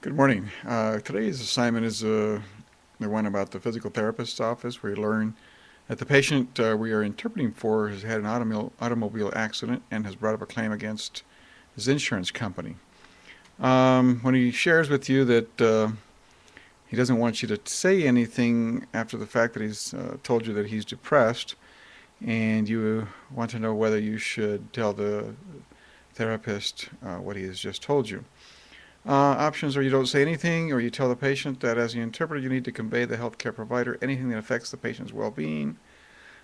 Good morning. Today's assignment is the one about the physical therapist's office, where you learn that the patient we are interpreting for has had an automobile accident and has brought up a claim against his insurance company. When he shares with you that he doesn't want you to say anything after the fact that he's told you that he's depressed, and you want to know whether you should tell the therapist what he has just told you. Options are you don't say anything, or you tell the patient that as the interpreter you need to convey the healthcare provider anything that affects the patient's well-being,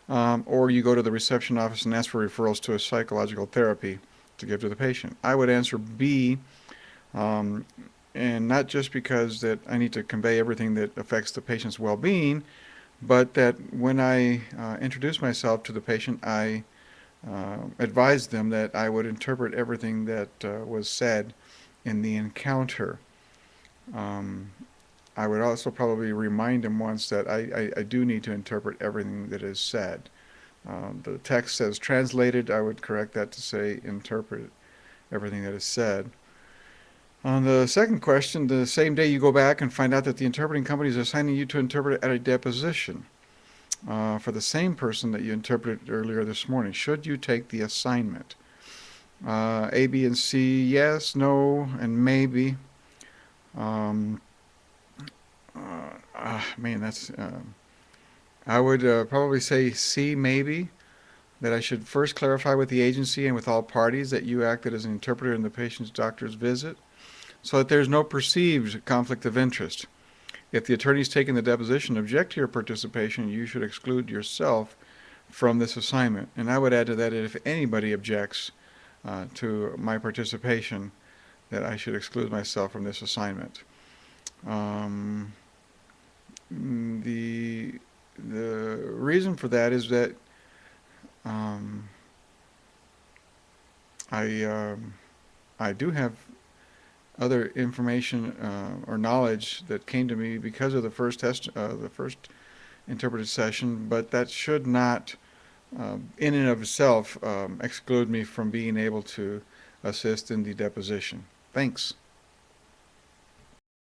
or you go to the reception office and ask for referrals to a psychological therapy to give to the patient. I would answer B, um, and not just because that I need to convey everything that affects the patient's well-being, but that when I introduce myself to the patient, I advise them that I would interpret everything that was said in the encounter. Um, I would also probably remind him once that I do need to interpret everything that is said. The text says translated. I would correct that to say interpret everything that is said. On the second question, the same day you go back and find out that the interpreting company is assigning you to interpret at a deposition for the same person that you interpreted earlier this morning. Should you take the assignment? A, B, and C, yes, no, and maybe. Um, Man, that's. I would probably say C, maybe. That I should first clarify with the agency and with all parties that you acted as an interpreter in the patient's doctor's visit, so that there's no perceived conflict of interest. If the attorneys taking the deposition object to your participation, you should exclude yourself from this assignment. And I would add to that if anybody objects to my participation, that I should exclude myself from this assignment. Um, the reason for that is that um, I I do have other information or knowledge that came to me because of the first interpreted session, but that should not, in and of itself, exclude me from being able to assist in the deposition. Thanks.